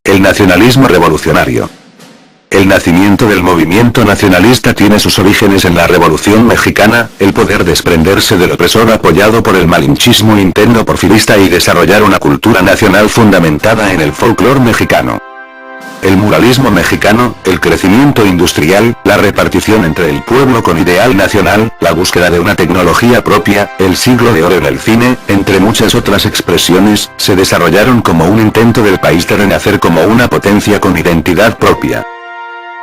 El nacionalismo revolucionario. El nacimiento del movimiento nacionalista tiene sus orígenes en la Revolución Mexicana, el poder desprenderse del opresor apoyado por el malinchismo interno porfirista y desarrollar una cultura nacional fundamentada en el folclore mexicano. El muralismo mexicano, el crecimiento industrial, la repartición entre el pueblo con ideal nacional, la búsqueda de una tecnología propia, el siglo de oro en el cine, entre muchas otras expresiones, se desarrollaron como un intento del país de renacer como una potencia con identidad propia.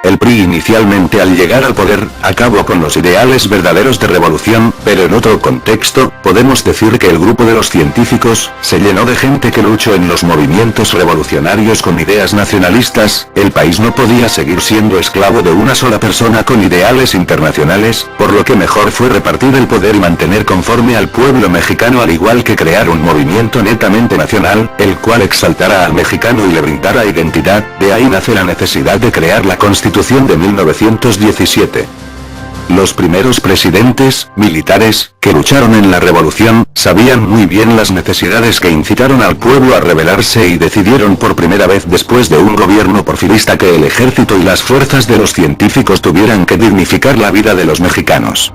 El PRI inicialmente al llegar al poder, acabó con los ideales verdaderos de revolución, pero en otro contexto, podemos decir que el grupo de los científicos, se llenó de gente que luchó en los movimientos revolucionarios con ideas nacionalistas, el país no podía seguir siendo esclavo de una sola persona con ideales internacionales, por lo que mejor fue repartir el poder y mantener conforme al pueblo mexicano al igual que crear un movimiento netamente nacional, el cual exaltara al mexicano y le brindara identidad, de ahí nace la necesidad de crear la Constitución de 1917. Los primeros presidentes, militares, que lucharon en la revolución, sabían muy bien las necesidades que incitaron al pueblo a rebelarse y decidieron por primera vez después de un gobierno porfirista que el ejército y las fuerzas de los científicos tuvieran que dignificar la vida de los mexicanos.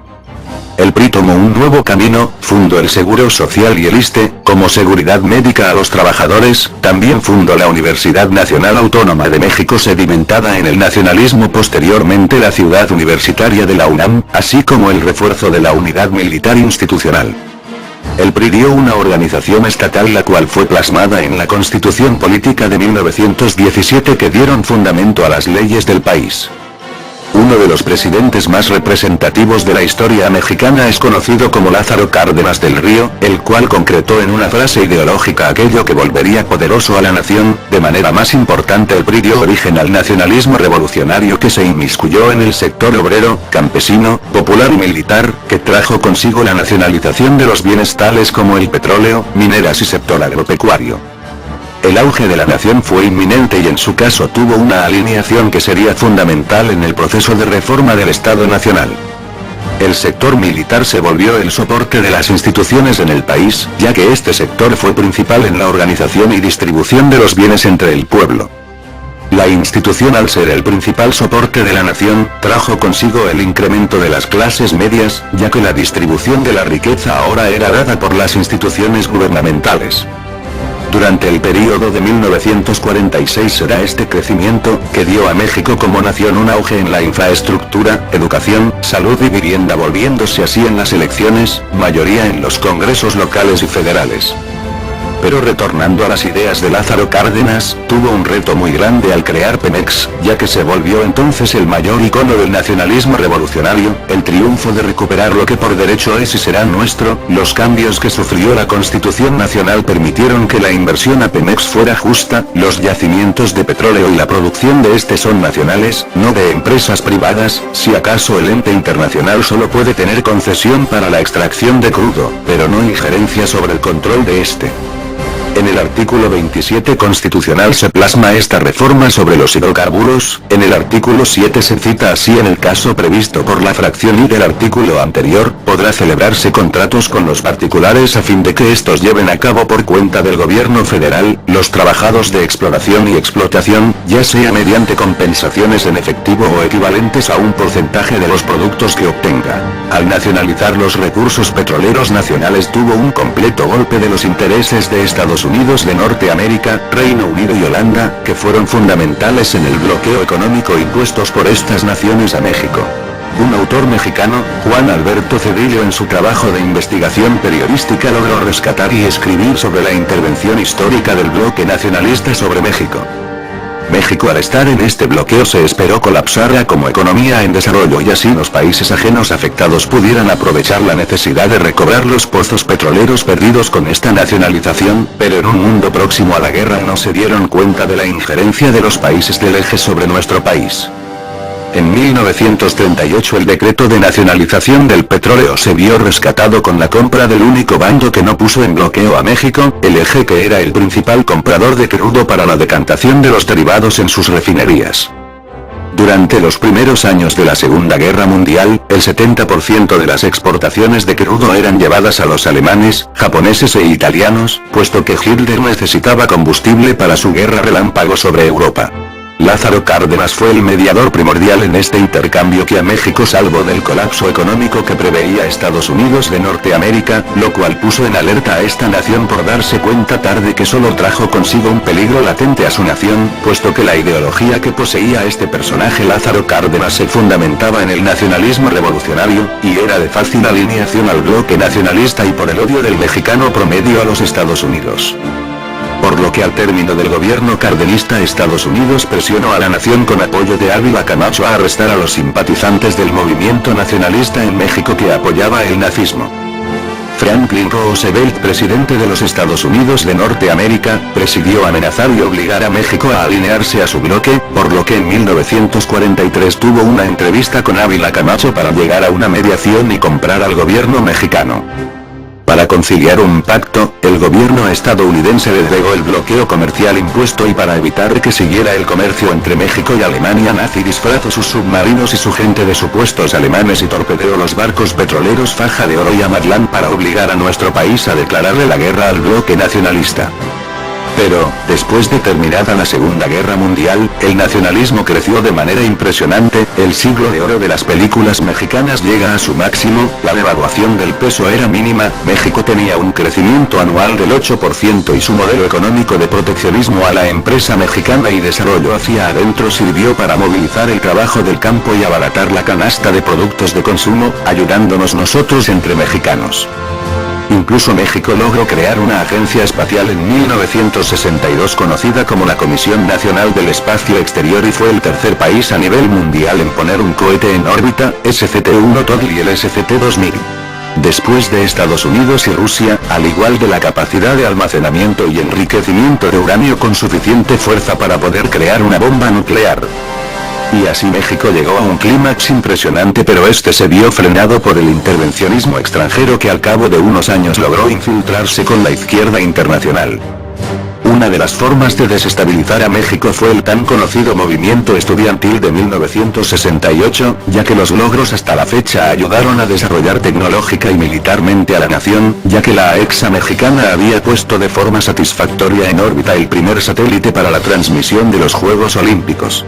El PRI tomó un nuevo camino, fundó el Seguro Social y el ISSSTE, como seguridad médica a los trabajadores, también fundó la Universidad Nacional Autónoma de México sedimentada en el nacionalismo, posteriormente la Ciudad Universitaria de la UNAM, así como el refuerzo de la unidad militar institucional. El PRI dio una organización estatal la cual fue plasmada en la Constitución Política de 1917 que dieron fundamento a las leyes del país. Uno de los presidentes más representativos de la historia mexicana es conocido como Lázaro Cárdenas del Río, el cual concretó en una frase ideológica aquello que volvería poderoso a la nación. De manera más importante, el PRI dio origen al nacionalismo revolucionario que se inmiscuyó en el sector obrero, campesino, popular y militar, que trajo consigo la nacionalización de los bienes tales como el petróleo, mineras y sector agropecuario. El auge de la nación fue inminente y en su caso tuvo una alineación que sería fundamental en el proceso de reforma del Estado Nacional. El sector militar se volvió el soporte de las instituciones en el país, ya que este sector fue principal en la organización y distribución de los bienes entre el pueblo. La institución, al ser el principal soporte de la nación, trajo consigo el incremento de las clases medias, ya que la distribución de la riqueza ahora era dada por las instituciones gubernamentales. Durante el período de 1946 será este crecimiento, que dio a México como nación un auge en la infraestructura, educación, salud y vivienda, volviéndose así en las elecciones, mayoría en los congresos locales y federales. Pero retornando a las ideas de Lázaro Cárdenas, tuvo un reto muy grande al crear Pemex, ya que se volvió entonces el mayor icono del nacionalismo revolucionario, el triunfo de recuperar lo que por derecho es y será nuestro. Los cambios que sufrió la Constitución Nacional permitieron que la inversión a Pemex fuera justa, los yacimientos de petróleo y la producción de este son nacionales, no de empresas privadas, si acaso el ente internacional solo puede tener concesión para la extracción de crudo, pero no injerencia sobre el control de este. En el artículo 27 constitucional se plasma esta reforma sobre los hidrocarburos. En el artículo 7 se cita así: en el caso previsto por la fracción I del artículo anterior, podrá celebrarse contratos con los particulares a fin de que estos lleven a cabo por cuenta del gobierno federal, los trabajados de exploración y explotación, ya sea mediante compensaciones en efectivo o equivalentes a un porcentaje de los productos que obtenga. Al nacionalizar los recursos petroleros nacionales tuvo un completo golpe de los intereses de Estados Unidos de Norteamérica, Reino Unido y Holanda, que fueron fundamentales en el bloqueo económico impuestos por estas naciones a México. Un autor mexicano, Juan Alberto Cedillo, en su trabajo de investigación periodística logró rescatar y escribir sobre la intervención histórica del bloque nacionalista sobre México. México, al estar en este bloqueo, se esperó colapsara como economía en desarrollo y así los países ajenos afectados pudieran aprovechar la necesidad de recobrar los pozos petroleros perdidos con esta nacionalización, pero en un mundo próximo a la guerra no se dieron cuenta de la injerencia de los países del eje sobre nuestro país. En 1938 el decreto de nacionalización del petróleo se vio rescatado con la compra del único bando que no puso en bloqueo a México, el eje, que era el principal comprador de crudo para la decantación de los derivados en sus refinerías. Durante los primeros años de la Segunda Guerra Mundial, el 70% de las exportaciones de crudo eran llevadas a los alemanes, japoneses e italianos, puesto que Hitler necesitaba combustible para su guerra relámpago sobre Europa. Lázaro Cárdenas fue el mediador primordial en este intercambio que a México salvó del colapso económico que preveía Estados Unidos de Norteamérica, lo cual puso en alerta a esta nación por darse cuenta tarde que solo trajo consigo un peligro latente a su nación, puesto que la ideología que poseía este personaje Lázaro Cárdenas se fundamentaba en el nacionalismo revolucionario, y era de fácil alineación al bloque nacionalista y por el odio del mexicano promedio a los Estados Unidos. Por lo que al término del gobierno cardenista Estados Unidos presionó a la nación con apoyo de Ávila Camacho a arrestar a los simpatizantes del movimiento nacionalista en México que apoyaba el nazismo. Franklin Roosevelt, presidente de los Estados Unidos de Norteamérica, presidió amenazar y obligar a México a alinearse a su bloque, por lo que en 1943 tuvo una entrevista con Ávila Camacho para llegar a una mediación y comprar al gobierno mexicano. Para conciliar un pacto, el gobierno estadounidense delegó el bloqueo comercial impuesto y para evitar que siguiera el comercio entre México y Alemania nazi disfrazó sus submarinos y su gente de supuestos alemanes y torpedeó los barcos petroleros Faja de Oro y Amatlán para obligar a nuestro país a declararle la guerra al bloque nacionalista. Pero, después de terminada la Segunda Guerra Mundial, el nacionalismo creció de manera impresionante, el siglo de oro de las películas mexicanas llega a su máximo, la devaluación del peso era mínima, México tenía un crecimiento anual del 8% y su modelo económico de proteccionismo a la empresa mexicana y desarrollo hacia adentro sirvió para movilizar el trabajo del campo y abaratar la canasta de productos de consumo, ayudándonos nosotros entre mexicanos. Incluso México logró crear una agencia espacial en 1962 conocida como la Comisión Nacional del Espacio Exterior y fue el tercer país a nivel mundial en poner un cohete en órbita, SCT-1 TODL y el SCT-2000. Después de Estados Unidos y Rusia, al igual de la capacidad de almacenamiento y enriquecimiento de uranio con suficiente fuerza para poder crear una bomba nuclear. Y así México llegó a un clímax impresionante, pero este se vio frenado por el intervencionismo extranjero que al cabo de unos años logró infiltrarse con la izquierda internacional. Una de las formas de desestabilizar a México fue el tan conocido movimiento estudiantil de 1968, ya que los logros hasta la fecha ayudaron a desarrollar tecnológica y militarmente a la nación, ya que la AEXA mexicana había puesto de forma satisfactoria en órbita el primer satélite para la transmisión de los Juegos Olímpicos.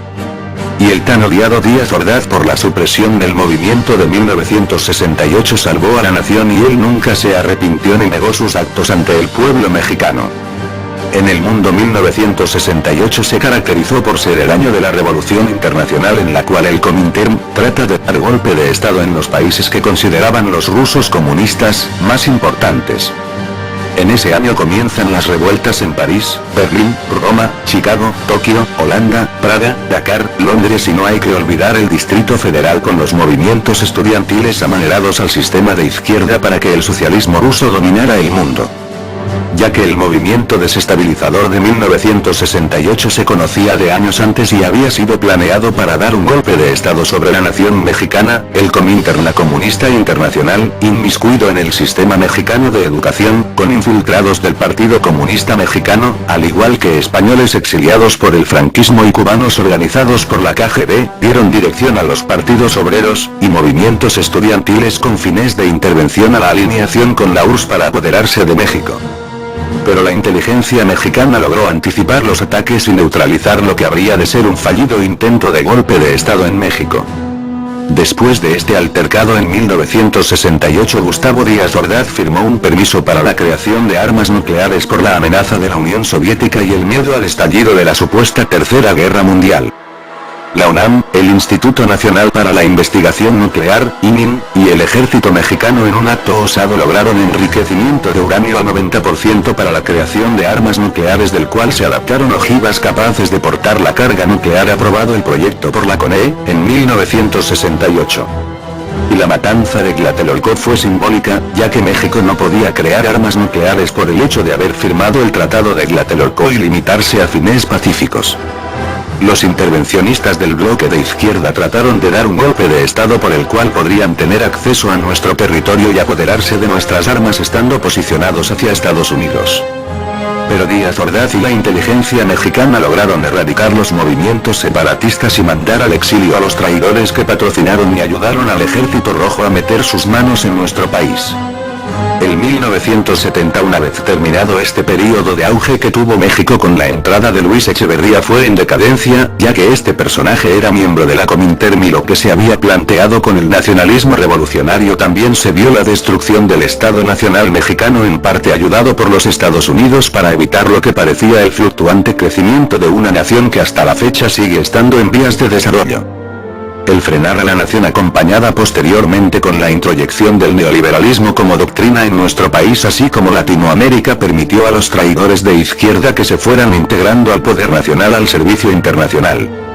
Y el tan odiado Díaz Ordaz por la supresión del movimiento de 1968 salvó a la nación y él nunca se arrepintió ni negó sus actos ante el pueblo mexicano. En el mundo 1968 se caracterizó por ser el año de la Revolución Internacional en la cual el Comintern trata de dar golpe de estado en los países que consideraban los rusos comunistas más importantes. En ese año comienzan las revueltas en París, Berlín, Roma, Chicago, Tokio, Holanda, Praga, Dakar, Londres y no hay que olvidar el Distrito Federal con los movimientos estudiantiles amanerados al sistema de izquierda para que el socialismo ruso dominara el mundo. Ya que el movimiento desestabilizador de 1968 se conocía de años antes y había sido planeado para dar un golpe de estado sobre la nación mexicana, el Comintern comunista internacional, inmiscuido en el sistema mexicano de educación, con infiltrados del Partido Comunista Mexicano, al igual que españoles exiliados por el franquismo y cubanos organizados por la KGB, dieron dirección a los partidos obreros, y movimientos estudiantiles con fines de intervención a la alineación con la URSS para apoderarse de México. Pero la inteligencia mexicana logró anticipar los ataques y neutralizar lo que habría de ser un fallido intento de golpe de estado en México. Después de este altercado en 1968 Gustavo Díaz Ordaz firmó un permiso para la creación de armas nucleares por la amenaza de la Unión Soviética y el miedo al estallido de la supuesta Tercera Guerra Mundial. La UNAM, el Instituto Nacional para la Investigación Nuclear, ININ, y el ejército mexicano en un acto osado lograron enriquecimiento de uranio a 90% para la creación de armas nucleares del cual se adaptaron ojivas capaces de portar la carga nuclear aprobado el proyecto por la CONAIE, en 1968. Y la matanza de Tlatelolco fue simbólica, ya que México no podía crear armas nucleares por el hecho de haber firmado el Tratado de Tlatelolco y limitarse a fines pacíficos. Los intervencionistas del bloque de izquierda trataron de dar un golpe de estado por el cual podrían tener acceso a nuestro territorio y apoderarse de nuestras armas estando posicionados hacia Estados Unidos. Pero Díaz Ordaz y la inteligencia mexicana lograron erradicar los movimientos separatistas y mandar al exilio a los traidores que patrocinaron y ayudaron al Ejército Rojo a meter sus manos en nuestro país. En 1970, una vez terminado este periodo de auge que tuvo México con la entrada de Luis Echeverría, fue en decadencia, ya que este personaje era miembro de la Cominterm y lo que se había planteado con el nacionalismo revolucionario también se vio la destrucción del Estado Nacional Mexicano, en parte ayudado por los Estados Unidos para evitar lo que parecía el fluctuante crecimiento de una nación que hasta la fecha sigue estando en vías de desarrollo. El frenar a la nación, acompañada posteriormente con la introyección del neoliberalismo como doctrina en nuestro país así como Latinoamérica, permitió a los traidores de izquierda que se fueran integrando al poder nacional al servicio internacional.